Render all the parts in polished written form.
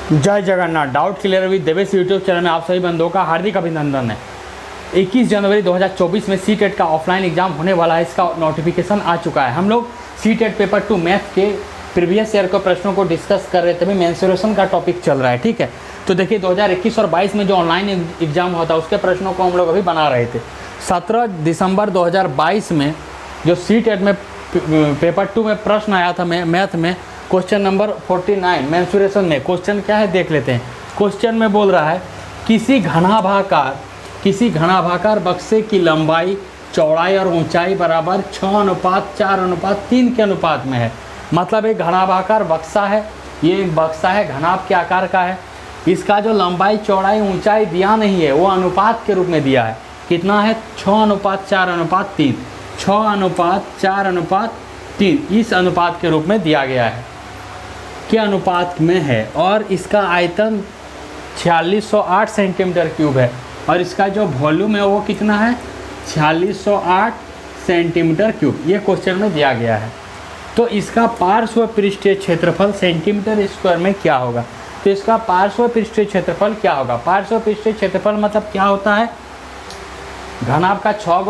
जय Jagannath. Doubt clear with Devesh YouTube channel में आप सभी बंधुओं का हार्दिक अभिनंदन है। 21 जनवरी 2024 में सीटेट का ऑफलाइन एग्जाम होने वाला है। इसका नोटिफिकेशन आ चुका है। हम लोग सीटेट पेपर 2 मैथ के प्रीवियस ईयर के प्रश्नों को डिस्कस कर रहे थे। अभी मेंसुरेशन का टॉपिक चल रहा है, ठीक है। तो देखिए 2021 और 22 में जो ऑनलाइन एग्जाम हुआ था उसके प्रश्नों को हम लोग अभी बना रहे थे। 17 दिसंबर 2022 में जो सीटेट में पेपर 2 में प्रश्न आया था मैथ में, क्वेश्चन नंबर 49 मेंसुरेशन में क्वेश्चन क्या है देख लेते हैं। क्वेश्चन में बोल रहा है किसी घनाभाकार बक्से की लंबाई, चौड़ाई और ऊंचाई बराबर 6:4:3 के अनुपात में है। मतलब एक घनाभाकार बक्सा है, ये एक बक्सा है, घनाभ के आकार का है। इसका जो लंबाई, चौड़ाई, ऊंचाई दिया नहीं है, वो अनुपात के रूप में दिया है। कितना है? 6:4:3। 6:4:3 इस अनुपात के रूप में दिया गया है, के अनुपात में है। और इसका आयतन 4608 सेंटीमीटर क्यूब है। और इसका जो वॉल्यूम है वो कितना है? 4608 सेंटीमीटर क्यूब। ये क्वेश्चन में दिया गया है। तो इसका पार्श्व पृष्ठीय क्षेत्रफल सेंटीमीटर स्क्वायर में क्या होगा? तो इसका पार्श्व पृष्ठीय क्षेत्रफल क्या होगा? पार्श्व पृष्ठीय क्षेत्रफल मतलब क्या होता है? घनाभ का 6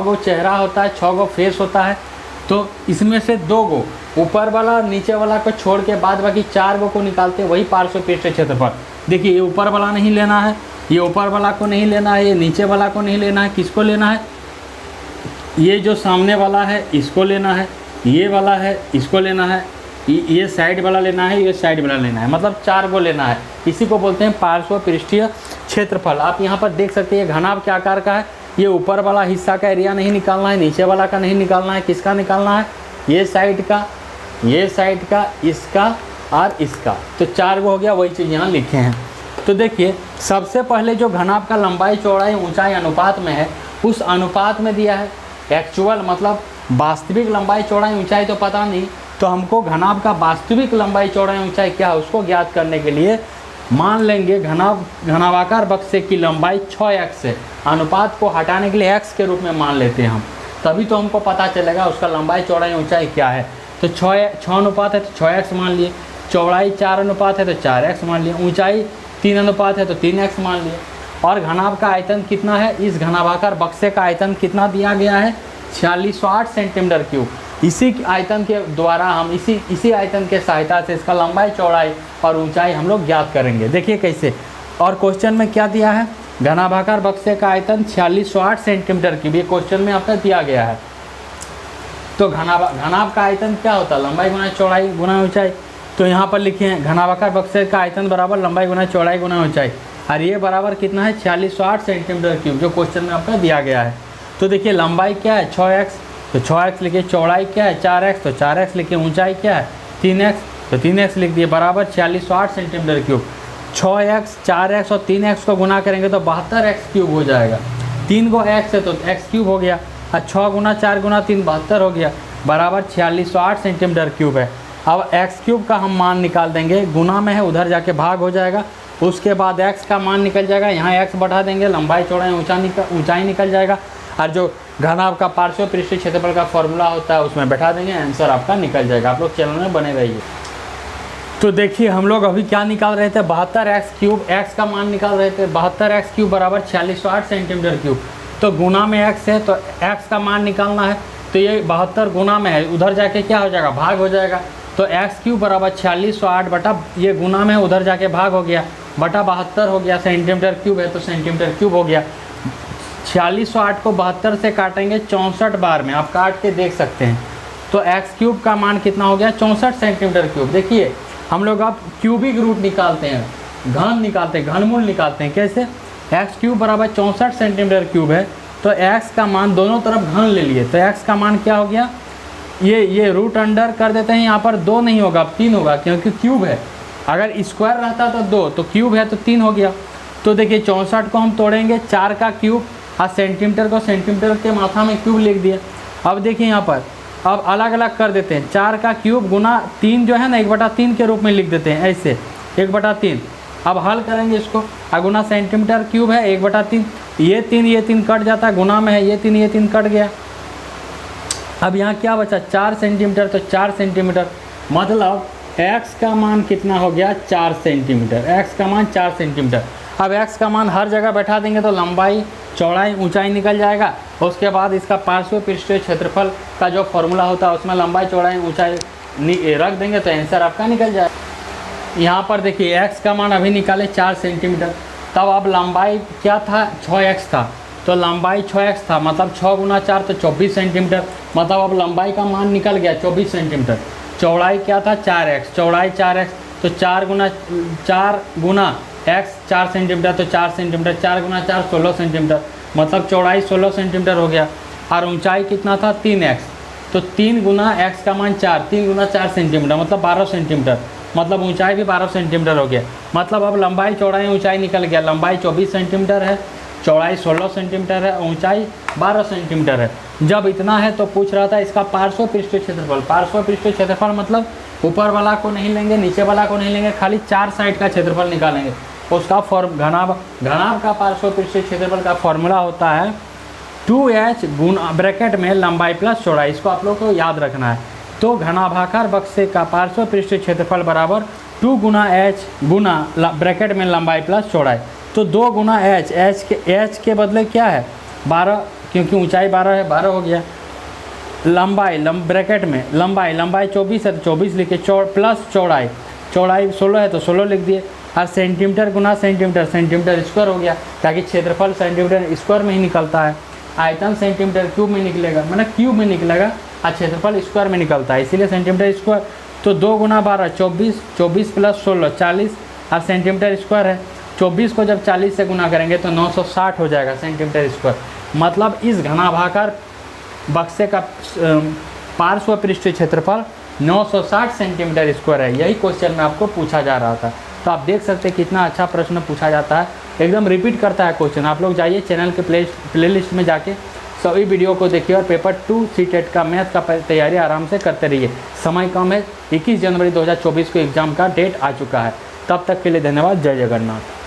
गो चेहरा होता है, 6 गो फेस होता है। तो इसमें से 2 गो ऊपर वाला और नीचे वाला को छोड़ के बाद बाकी 4 गो को निकालते हैं, वही पार्श्व पृष्ठीय क्षेत्रफल। देखिए ये ऊपर वाला नहीं लेना है, ये ऊपर वाला को नहीं लेना है, ये नीचे वाला को नहीं लेना है। किसको लेना है? ये जो सामने वाला है इसको लेना है, ये वाला है इसको लेना है, ये साइड वाला लेना है, ये साइड वाला लेना है। मतलब 4 गो लेना है। इसी को बोलते हैं पार्श्व पृष्ठीय क्षेत्रफल। आप यहाँ पर देख सकते हैं ये घनाभ के आकार का है। ये ऊपर वाला हिस्सा का एरिया नहीं निकालना है, नीचे वाला का नहीं निकालना है। किसका निकालना है? ये साइड का, इसका और इसका। तो 4 गो हो गया, वही चीज़ यहाँ लिखे हैं। तो देखिए सबसे पहले जो घनाभ का लंबाई, चौड़ाई, ऊंचाई अनुपात में है, उस अनुपात में दिया है। एक्चुअल मतलब वास्तविक लंबाई, चौड़ाई, ऊंचाई तो पता नहीं, तो हमको घनाभ का वास्तविक लंबाई, चौड़ाई, ऊंचाई क्या है उसको ज्ञात करने के लिए मान लेंगे घनाभाकार बक्से की लंबाई 6x है। अनुपात को हटाने के लिए x के रूप में मान लेते हैं हम, तभी तो हमको पता चलेगा उसका लंबाई, चौड़ाई, ऊंचाई क्या है। तो 6 अनुपात है तो 6x मान लिए, चौड़ाई 4 अनुपात है तो 4x मान लिए, ऊंचाई 3 अनुपात है तो 3x मान लिए। और घनाभ का आयतन कितना है? इस घनाभाकार बक्से का आयतन कितना दिया गया है? 4608 सेंटीमीटर क्यूब। इसी आयतन के द्वारा हम इसी आयतन के सहायता से इसका लंबाई, चौड़ाई और ऊंचाई हम लोग ज्ञात करेंगे। देखिए कैसे। और क्वेश्चन में क्या दिया है? घनाभाकार बक्से का आयतन 4608 सेंटीमीटर क्यूब। ये क्वेश्चन में आपका दिया गया है। तो घनाभ का आयतन क्या होता है? लंबाई गुना चौड़ाई गुना ऊंचाई। तो यहाँ पर लिखे हैं घनाभाकार बक्से का आयतन बराबर लंबाई गुना चौड़ाई गुना ऊंचाई। और ये बराबर कितना है? 4608 सेंटीमीटर क्यूब, जो क्वेश्चन में आपका दिया गया है। तो देखिए लंबाई क्या है? 6x, तो 6x लिखिए। चौड़ाई क्या है? 4x, तो 4x लिखिए। ऊंचाई क्या है? 3x, तो 3x लिख दिए, बराबर 4608 सेंटीमीटर क्यूब। 6x, 4x और 3x को गुना करेंगे तो 72x क्यूब हो जाएगा। 3 गो x है तो x क्यूब हो गया, और 6 गुना 4 गुना 3 72 हो गया, बराबर 4608 सेंटीमीटर क्यूब है। अब x क्यूब का हम मान निकाल देंगे, गुना में है उधर जाके भाग हो जाएगा। उसके बाद x का मान निकल जाएगा, यहाँ x बढ़ा देंगे, लंबाई, चौड़ाई, ऊंचाई निकल जाएगा। और जो घनाभ का पार्श्व पृष्ठीय क्षेत्रफल का फॉर्मूला होता है उसमें बैठा देंगे, आंसर आपका निकल जाएगा। आप लोग चैनल में बने रहिए। तो देखिए हम लोग अभी क्या निकाल रहे थे? 72x क्यूब, x का मान निकाल रहे थे। 72x क्यूब बराबर 4608 सेंटीमीटर क्यूब। तो गुना में x है तो x का मान निकालना है। तो ये 72 गुना में है, उधर जाके क्या हो जाएगा? भाग हो जाएगा। तो x क्यूब बराबर 4608 बटा, ये गुना में उधर जाके भाग हो गया, बटा 72 हो गया। सेंटीमीटर क्यूब है तो सेंटीमीटर क्यूब हो गया। 4608 को 72 से काटेंगे 64 बार में, आप काट के देख सकते हैं। तो x क्यूब का मान कितना हो गया? 64 सेंटीमीटर क्यूब। देखिए हम लोग अब क्यूबिक रूट निकालते हैं, घन निकालते हैं, घनमूल निकालते हैं। कैसे? x क्यूब बराबर 64 सेंटीमीटर क्यूब है, तो x का मान दोनों तरफ घन ले लिए, तो x का मान क्या हो गया? ये रूट अंडर कर देते हैं, यहाँ पर 2 नहीं होगा, 3 होगा, क्योंकि क्यूब है। अगर स्क्वायर रहता तो 2, तो क्यूब है तो 3 हो गया। तो देखिए 64 को हम तोड़ेंगे, 4 का क्यूब, और सेंटीमीटर को सेंटीमीटर के माथा में क्यूब लिख दिया। अब देखिए यहाँ पर अब अलग अलग कर देते हैं। 4 का क्यूब गुना 3 जो है ना 1/3 के रूप में लिख देते हैं, ऐसे 1/3। अब हल करेंगे इसको, गुना सेंटीमीटर क्यूब है 1/3, ये 3 कट जाता है, गुना में है ये 3 कट गया। अब यहाँ क्या बचा? 4 सेंटीमीटर, तो 4 सेंटीमीटर मतलब x का मान कितना हो गया 4 सेंटीमीटर, x का मान 4 सेंटीमीटर। अब x का मान हर जगह बैठा देंगे तो लंबाई चौड़ाई ऊंचाई निकल जाएगा। उसके बाद इसका पार्श्व पृष्ठीय क्षेत्रफल का जो फॉर्मूला होता है उसमें लंबाई चौड़ाई ऊंचाई रख देंगे तो आंसर आपका निकल जाएगा। यहाँ पर देखिए x का मान अभी निकाले 4 सेंटीमीटर, तब अब लंबाई क्या था 6x था, तो लंबाई 6x था मतलब 6 गुना 4 तो 24 सेंटीमीटर, मतलब अब लंबाई का मान निकल गया 24 सेंटीमीटर। चौड़ाई क्या था 4x, चौड़ाई 4x तो 4 गुना x 4 सेंटीमीटर तो 4 सेंटीमीटर, 4 गुना 4 16 सेंटीमीटर, मतलब चौड़ाई 16 सेंटीमीटर हो गया। और ऊंचाई कितना था 3x, तो 3 गुना x का मान 4, 3 गुना 4 सेंटीमीटर मतलब 12 सेंटीमीटर, मतलब ऊंचाई भी 12 सेंटीमीटर हो गया। मतलब अब लंबाई चौड़ाई ऊंचाई निकल गया, लंबाई 24 सेंटीमीटर है, चौड़ाई 16 सेंटीमीटर है, ऊंचाई 12 सेंटीमीटर है। जब इतना है तो पूछ रहा था इसका पार्श्व पृष्ठीय क्षेत्रफल। पार्श्व पृष्ठीय क्षेत्रफल मतलब ऊपर वाला को नहीं लेंगे, नीचे वाला को नहीं लेंगे, खाली 4 साइड का क्षेत्रफल निकालेंगे। उसका घनाभ का पार्श्व पृष्ठीय क्षेत्रफल का फॉर्मूला होता है 2h गुना ब्रैकेट में लंबाई प्लस चौड़ाई। इसको आप लोग को याद रखना है। तो घनाभाकार बक्से का पार्श्व पृष्ठीय क्षेत्रफल बराबर 2 गुना h गुना ब्रैकेट में लंबाई प्लस चौड़ाई। तो 2 गुना h के बदले क्या है 12, क्योंकि ऊंचाई 12 है, 12 हो गया। लंबाई ब्रैकेट में लंबाई 24 है तो 24 लिखे, प्लस चौड़ाई 16 है तो 16 लिख दिए। और सेंटीमीटर गुना सेंटीमीटर स्क्वायर हो गया, ताकि क्षेत्रफल सेंटीमीटर स्क्वायर में ही निकलता है। आयतन सेंटीमीटर क्यूब में निकलेगा, मतलब क्यूब में निकलेगा, और क्षेत्रफल स्क्वायर में निकलता है, इसीलिए सेंटीमीटर स्क्वायर। तो 2 गुना 12 24 प्लस 16 40, और सेंटीमीटर स्क्वायर है। 24 को जब 40 से गुना करेंगे तो 960 हो जाएगा सेंटीमीटर स्क्वायर। मतलब इस घनाभाकार बक्से का पार्श्व पृष्ठीय क्षेत्रफल 960 सेंटीमीटर स्क्वायर है। यही क्वेश्चन में आपको पूछा जा रहा था। तो आप देख सकते हैं कितना अच्छा प्रश्न पूछा जाता है, एकदम रिपीट करता है क्वेश्चन। आप लोग जाइए चैनल के प्लेलिस्ट में जाके सभी वीडियो को देखिए और पेपर 2 सीटेट का मैथ का तैयारी आराम से करते रहिए। समय कम है, 21 जनवरी 2024 को एग्ज़ाम का डेट आ चुका है। तब तक के लिए धन्यवाद। जय जगन्नाथ।